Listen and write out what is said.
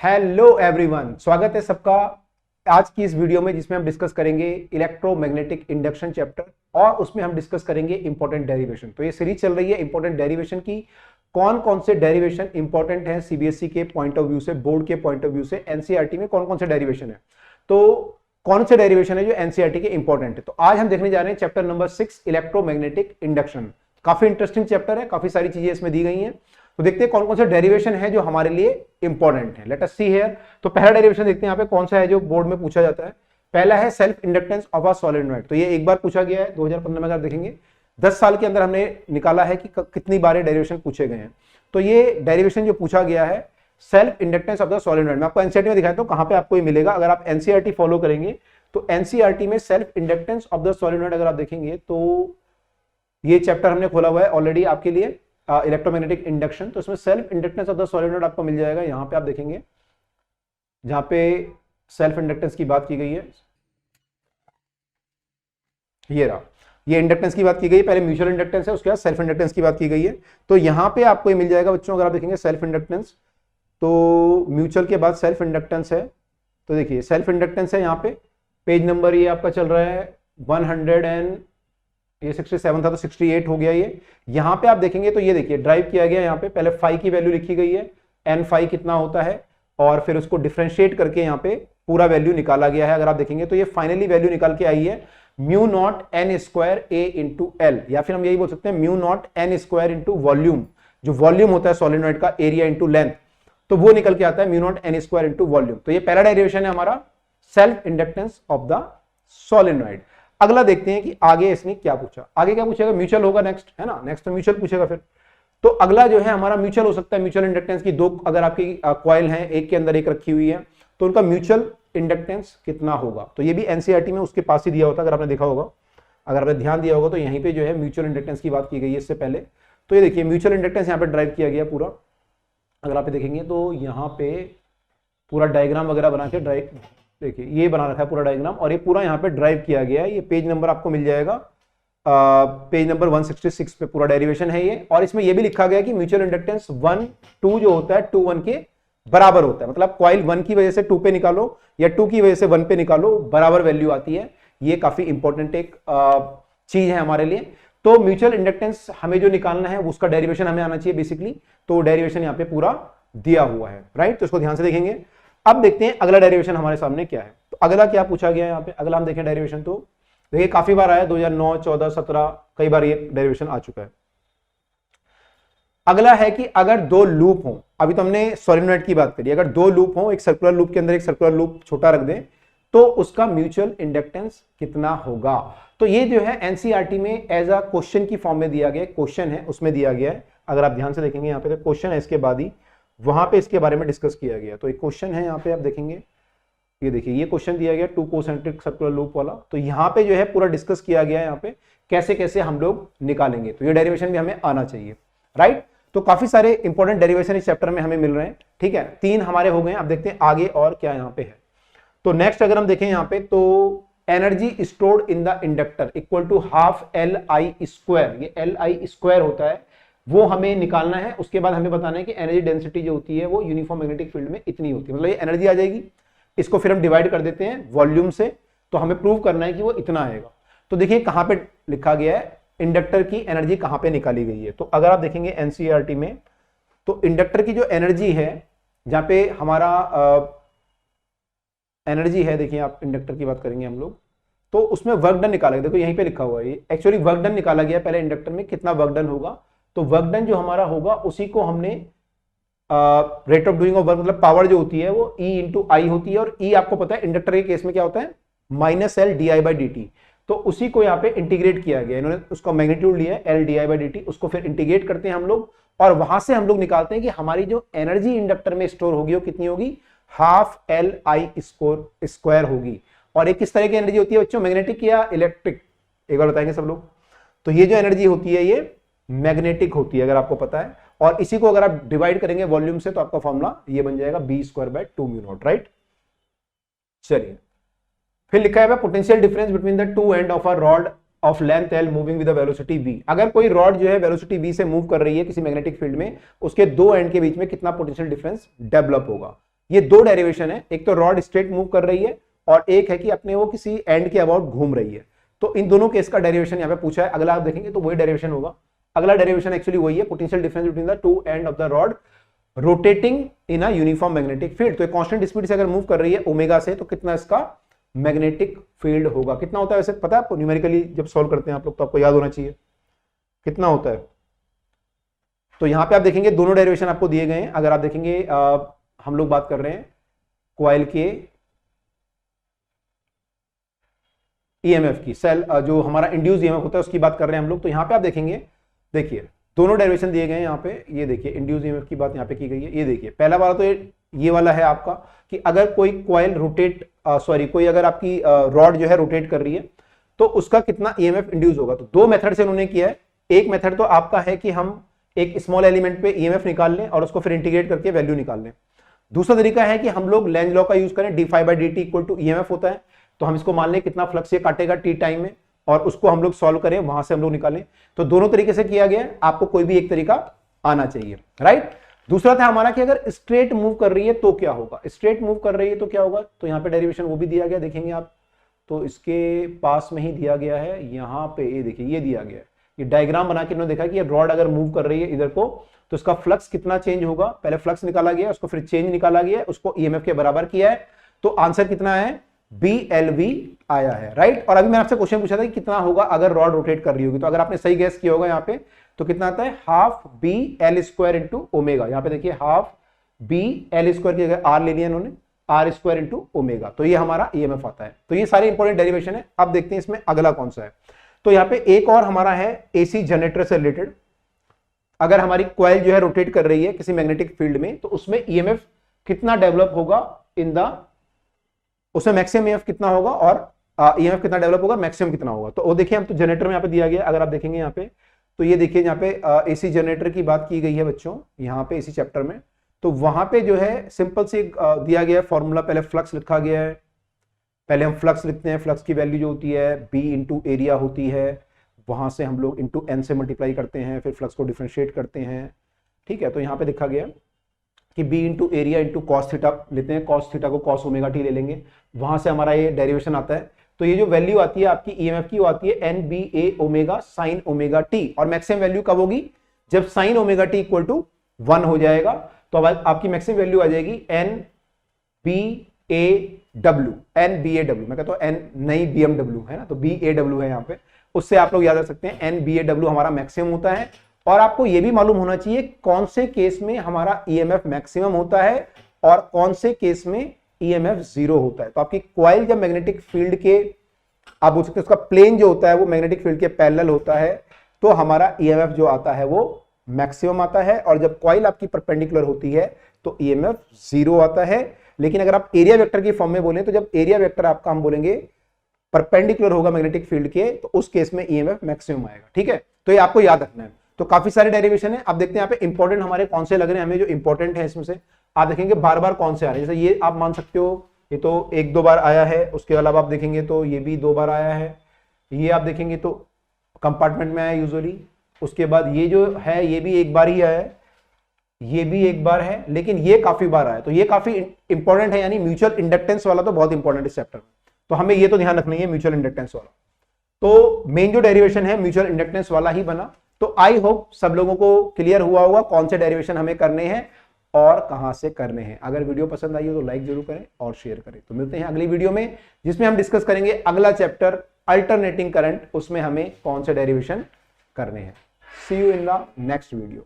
Hello everyone, स्वागत है सबका आज की इस वीडियो में, जिसमें हम डिस्कस करेंगे इलेक्ट्रोमैग्नेटिक इंडक्शन चैप्टर और उसमें हम डिस्कस करेंगे इंपॉर्टेंट डेरिवेशन। तो ये सीरीज चल रही है इंपॉर्टेंट डेरिवेशन की। कौन कौन से डेरिवेशन इंपॉर्टेंट है सीबीएसई के पॉइंट ऑफ व्यू से, बोर्ड के पॉइंट ऑफ व्यू से, एनसीईआरटी में कौन कौन से डेरिवेशन है, तो कौन से डेरिवेशन है जो एनसीईआरटी के इंपॉर्टेंट है। तो आज हम देखने जा रहे हैं चैप्टर नंबर 6 इलेक्ट्रोमैग्नेटिक इंडक्शन। काफी इंटरेस्टिंग चैप्टर है, काफी सारी चीजें इसमें दी गई हैं। तो देखते हैं कौन कौन से डेरिवेशन है जो हमारे लिए इंपॉर्टेंट है। Let us see here. तो पहला डेरिवेशन देखते हैं यहाँ पे कौन सा है जो बोर्ड में पूछा जाता है। पहला है self inductance of a solenoid. तो ये एक बार पूछा गया है 2015 में, अगर देखेंगे 10 साल के अंदर हमने निकाला है कि कितनी बार डेरिवेशन पूछे गए हैं। तो ये डेरिवेशन जो पूछा गया है self inductance of the solenoid, मैं आपको एनसीईआरटी में दिखाता हूं कहां पे आपको ये मिलेगा। अगर आप एनसीईआरटी फॉलो करेंगे तो एनसीईआरटी में self inductance of the solenoid अगर आप देखेंगे तो ये चैप्टर हमने खोला हुआ है ऑलरेडी आपके लिए, इलेक्ट्रोमैग्नेटिक इंडक्शन। तो इसमें self inductance of the solenoid आपको मिल जाएगा। यहां पे आप देखेंगे जहां पे सेल्फ इंडक्टेंस की बात की गई है, ये रहा, ये इंडक्टेंस की बात की गई है। पहले म्यूचुअल इंडक्टेंस है, उसके बाद सेल्फ इंडक्टेंस की बात की गई है। तो यहां पे आपको ये मिल जाएगा बच्चों। अगर आप देखेंगे सेल्फ इंडक्टेंस, तो म्यूचुअल के बाद सेल्फ इंडक्टेंस है। तो देखिए सेल्फ इंडक्टेंस है यहाँ पे, पेज नंबर ये आपका चल रहा है 100 एंड ये 67 था तो 68 हो गया ये। यहां पे आप देखेंगे तो ये देखिए ड्राइव किया गया। यहाँ पे पहले फाई की वैल्यू लिखी गई है, एन फाई कितना होता है, और फिर उसको डिफरेंशिएट करके यहाँ पे पूरा वैल्यू निकाला गया है। अगर आप देखेंगे तो ये फाइनली वैल्यू निकाल के आई है mu not an square A into L, या फिर हम यही बोल सकते हैं mu not an square into volume. जो वॉल्यूम होता है सॉलिनॉइड का, एरिया इंटू लेंथ, तो वो निकल के आता है mu not an square into volume. तो ये पहला डेरिवेशन है हमारा self inductance of the solenoid. अगला देखते हैं कि आगे इसने क्या पूछा। आगे क्या पूछेगा, म्यूचुअल होगा नेक्स्ट, है ना, नेक्स्ट तो म्यूचुअल पूछेगा फिर। तो अगला जो है हमारा म्यूचुअल हो सकता है। म्यूचुअल इंडक्टेंस की दो अगर आपकी कॉइल हैं, एक के अंदर एक रखी हुई है, तो उनका म्यूचुअल इंडक्टेंस कितना होगा। तो ये भी एनसीईआरटी में उसके पास ही दिया होता है, अगर आपने देखा होगा, अगर आपने ध्यान दिया होगा तो यहीं पे जो है म्यूचुअल इंडक्टेंस की बात की गई है इससे पहले। तो ये देखिए म्यूचुअल इंडक्टेंस यहाँ पे ड्राइव किया गया पूरा। अगर आप देखेंगे तो यहाँ पे पूरा डायग्राम वगैरह बना के ड्राइव, देखिए ये बना रखा है पूरा डायग्राम, और ये पूरा यहाँ पे ड्राइव किया गया है। ये पेज नंबर आपको मिल जाएगा, पेज नंबर 166 पे पूरा डेरिवेशन है ये। और इसमें ये भी लिखा गया कि म्यूचुअल इंडक्टेंस 1 2 जो होता है 2 1 के बराबर होता है। मतलब कॉइल 1 की वजह से 2 पे निकालो या 2 की वजह से 1 पे निकालो, बराबर वैल्यू आती है। ये काफी इंपॉर्टेंट एक चीज है हमारे लिए। तो म्यूचुअल इंडक्टेंस हमें जो निकालना है उसका डेरिवेशन हमें आना चाहिए बेसिकली। तो डेरिवेशन यहाँ पे पूरा दिया हुआ है, राइट। तो इसको ध्यान से देखेंगे। अब देखते हैं अगला डेरिवेशन हमारे सामने क्या है। तो अगला क्या पूछा गया है यहाँ पे, अगला हम देखें डेरिवेशन। तो देखिए काफी बार आया, 2009 14 17 कई बार ये डेरिवेशन आ चुका है। अगला है कि अगर दो लूप हो, अभी तो हमने सॉलिनॉइड की बात करी, अगर दो लूप हो, एक सर्कुलर लूप के अंदर एक सर्कुलर लूप छोटा रख दें, तो उसका म्यूचुअल इंडक्टेंस कितना होगा। तो ये जो है एनसीईआरटी में एज अ क्वेश्चन की फॉर्म में दिया गया, क्वेश्चन है उसमें दिया गया है। अगर आप ध्यान से देखेंगे यहाँ पे तो क्वेश्चन है, इसके बाद ही वहां पे इसके बारे में डिस्कस किया गया। तो एक क्वेश्चन है यहाँ पे आप देखेंगे, ये देखिए ये क्वेश्चन दिया गया 2 कोसेंट्रिक सर्कुलर लूप वाला। तो यहाँ पे जो है पूरा डिस्कस किया गया है यहाँ पे कैसे कैसे हम लोग निकालेंगे। तो ये डेरिवेशन भी हमें आना चाहिए, राइट। तो काफी सारे इंपॉर्टेंट डेरिवेशन इस चैप्टर में हमें मिल रहे हैं, ठीक है। 3 हमारे हो गए। अब देखते हैं आगे और क्या यहाँ पे है। तो नेक्स्ट अगर हम देखें यहाँ पे, तो energy stored in the inductor equal to half L I square. ये एल आई स्क्वायर होता है, वो हमें निकालना है। उसके बाद हमें बताना है कि एनर्जी डेंसिटी जो होती है वो यूनिफॉर्म मैग्नेटिक फील्ड में इतनी होती है। मतलब ये एनर्जी आ जाएगी, इसको फिर हम डिवाइड कर देते हैं वॉल्यूम से, तो हमें प्रूव करना है कि वो इतना आएगा। तो देखिए कहां पे लिखा गया है इंडक्टर की एनर्जी कहां पे निकाली गई है। तो अगर आप देखेंगे एनसीईआरटी में, तो इंडक्टर की जो एनर्जी है, जहां पे हमारा एनर्जी है, देखिए आप इंडक्टर की बात करेंगे हम लोग, तो उसमें वर्क डन निकाला गया। देखो यहीं पे लिखा हुआ है, एक्चुअली वर्क डन निकाला गया पहले इंडक्टर में, कितना वर्क डन होगा। तो वर्क डन जो हमारा होगा उसी को हमने rate of doing of work, मतलब पावर जो होती है वो E इंटू आई होती है। और E आपको पता है इंडक्टर के केस में क्या होता है, -L di/dt। तो उसी को यहाँ पे इंटीग्रेट किया गया, इन्होंने उसका मैग्नीट्यूड लिया है L di/dt, उसको फिर इंटीग्रेट करते हैं हम लोग, और वहां से हम लोग निकालते हैं कि हमारी जो एनर्जी इंडक्टर में स्टोर होगी वो कितनी होगी, हाफ एल आई स्क्वायर होगी। और एक किस तरह की एनर्जी होती है बच्चों, मैग्नेटिक या इलेक्ट्रिक, एक बार बताएंगे सब लोग। तो ये जो एनर्जी होती है ये मैग्नेटिक होती है, अगर आपको पता है। और इसी को अगर आप डिवाइड करेंगे वॉल्यूम से, तो आपका फॉर्मूला ये बन जाएगा b²/2 म्यू नॉट, राइट। चलिए फिर लिखा है potential difference between the two end of a rod of length L moving with velocity v। अगर कोई रॉड जो है वेलोसिटी v से मूव कर रही है किसी मैग्नेटिक फील्ड में, उसके दो एंड के बीच में कितना पोटेंशियल डिफरेंस डेवलप होगा। ये दो डेरिवेशन है, एक तो रॉड स्ट्रेट मूव कर रही है और एक है कि अपने वो किसी एंड के अबाउट घूम रही है। तो इन दोनों केस का डेरिवेशन यहाँ पे पूछा है, अगला आप देखेंगे तो वही डेरिवेशन होगा। अगला डेरिवेशन एक्चुअली वही है, potential difference between the two end of the rod rotating in a uniform magnetic field. तो कांस्टेंट स्पीड से अगर मूव कर रही है ओमेगा से, तो कितना इसका मैग्नेटिक फील्ड होगा, कितना होता है वैसे पता है आपको? न्यूमेरिकली जब सॉल्व करते हैं आप लोग तो आपको याद होना चाहिए कितना होता है। तो यहां पे आप देखेंगे दोनों डेरिवेशन आपको दिए गए हैं। अगर आप देखेंगे हम लोग बात कर रहे हैं कॉइल के ईएमएफ की, सेल जो हमारा इंड्यूस ईएमएफ होता है उसकी बात कर रहे हैं हम लोग। तो यहां पे आप देखेंगे, देखिए दोनों डेरिवेशन दिए गए हैं यहाँ पे। ये देखिए इंड्यूस ईएमएफ की बात यहाँ पे की गई है। ये देखिए पहला वाला तो ये वाला है आपका कि अगर कोई कॉइल रोटेट कोई अगर आपकी रॉड जो है रोटेट कर रही है तो उसका कितना ईएमएफ इंड्यूस होगा। तो दो मेथड से उन्होंने किया है। एक मेथड तो आपका है कि हम एक स्मॉल एलिमेंट पे ईएमएफ निकाल लें और उसको फिर इंटीग्रेट करके वैल्यू निकाल लें। दूसरा तरीका है कि हम लोग लेंज लॉ का यूज करें, d∅dt इक्वल टू ईएमएफ होता है, तो हम इसको मान लें कितना फ्लक्स ये काटेगा t टाइम में और उसको हम लोग सॉल्व करें, वहां से हम लोग निकालें। तो दोनों तरीके से किया गया है, आपको कोई भी एक तरीका आना चाहिए, राइट। दूसरा था हमारा कि अगर स्ट्रेट मूव कर रही है तो क्या होगा, स्ट्रेट मूव कर रही है तो क्या होगा। तो यहाँ पे डेरिवेशन वो भी दिया गया, देखेंगे आप तो इसके पास में ही दिया गया है, यहाँ पे ये देखिए ये दिया गया है, ये डायग्राम बना के इन्होंने देखा कि ये रॉड अगर मूव कर रही है इधर को तो इसका फ्लक्स कितना चेंज होगा। पहले फ्लक्स निकाला गया, उसको फिर चेंज निकाला गया, उसको ईएमएफ के बराबर किया है, तो आंसर कितना है BLV आया है, राइट। और अभी मैंने आपसे क्वेश्चन पूछा था कि कितना होगा अगर रॉड रोटेट कर रही होगी, तो अगर आपने सही गैस किया होगा यहाँ पे तो कितना आता है हाफ BL² इंटू ओमेगा। यहाँ पे देखिए हाफ BL² की जगह R ले लिया इन्होंने, R² इंटू ओमेगा, तो ये हमारा ईएमएफ आता है। तो ये सारे इंपॉर्टेंट डेरिवेशन है। अब देखते हैं इसमें अगला कौन सा है। तो यहाँ पे एक और हमारा है एसी जनरेटर से रिलेटेड। अगर हमारी कॉइल जो है रोटेट कर रही है किसी मैग्नेटिक फील्ड में तो उसमें ईएमएफ कितना डेवलप होगा उसमें मैक्सिमम ईएमएफ कितना होगा और ईएमएफ कितना डेवलप होगा, मैक्सिमम कितना होगा। तो वो देखिए हम तो जनरेटर में यहाँ पे दिया गया, अगर आप देखेंगे यहाँ पे तो ये देखिए यहाँ पे एसी जनरेटर की बात की गई है बच्चों, यहाँ पे इसी चैप्टर में। तो वहां पे जो है सिंपल से दिया गया है फॉर्मूला, पहले फ्लक्स लिखा गया है, पहले हम फ्लक्स लिखते हैं, फ्लक्स की वैल्यू जो होती है B इंटू एरिया होती है, वहां से हम लोग इंटू n से मल्टीप्लाई करते हैं, फिर फ्लक्स को डिफरेंशिएट करते हैं, ठीक है। तो यहाँ पे लिखा गया कि B into area into cos theta लेते हैं, कॉस थीटा को कॉस ओमेगा टी ले लेंगे, वहां से हमारा ये डेरिवेशन आता है। तो ये जो वैल्यू आती है आपकी ईएमएफ की वो आती है NBA omega sine omega t, और मैक्सिमम वैल्यू कब होगी जब sine omega t equal to 1 हो जाएगा। तो अब आपकी मैक्सिमम वैल्यू आ जाएगी NBAW, मैं कहता हूं N नई BMW है ना, तो BAW है यहाँ पे, उससे आप लोग याद रख सकते हैं NBAW हमारा मैक्सिमम होता है। और आपको यह भी मालूम होना चाहिए कौन से केस में हमारा ईएमएफ मैक्सिमम होता है और कौन से केस में ईएमएफ 0 होता है। तो आपकी कॉइल जब मैग्नेटिक फील्ड के, आप बोल सकते हैं उसका प्लेन जो होता है वो मैग्नेटिक फील्ड के पैरेलल होता है, तो हमारा ईएमएफ जो आता है वो मैक्सिमम आता है। और जब कॉइल आपकी परपेंडिकुलर होती है तो ईएमएफ 0 आता है। लेकिन अगर आप एरिया वेक्टर की फॉर्म में बोलें तो जब एरिया वेक्टर आपका हम बोलेंगे परपेंडिकुलर होगा मैग्नेटिक फील्ड के, तो उस केस में ईएमएफ मैक्सिमम आएगा, ठीक है। तो ये आपको याद रखना है। तो काफी सारे डेरिवेशन है। अब देखते हैं यहाँ पे इंपॉर्टेंट हमारे कौन से लग रहे हैं हमें, जो इंपॉर्टेंट है इसमें से आप देखेंगे बार बार कौन से आ रहे हैं। जैसे ये आप मान सकते हो ये तो 1-2 बार आया है, उसके अलावा आप देखेंगे तो ये भी 2 बार आया है, ये आप देखेंगे तो कंपार्टमेंट में आया यूजुअली। उसके बाद ये जो है ये भी 1 बार ही आया है, ये भी 1 बार है, लेकिन ये काफी बार आया, तो ये काफी इंपॉर्टेंट है। यानी म्यूचुअल इंडक्टेंस वाला तो बहुत इंपॉर्टेंट इस चैप्टर में, तो हमें ये तो ध्यान रखना है म्यूचुअल इंडक्टेंस वाला। तो मेन जो डेरिवेशन है म्यूचुअल इंडक्टेंस वाला ही बना। तो आई होप सब लोगों को क्लियर हुआ होगा कौन से डेरिवेशन हमें करने हैं और कहां से करने हैं। अगर वीडियो पसंद आई हो तो लाइक जरूर करें और शेयर करें। तो मिलते हैं अगली वीडियो में जिसमें हम डिस्कस करेंगे अगला चैप्टर अल्टरनेटिंग करंट, उसमें हमें कौन से डेरिवेशन करने हैं। See you in the next video.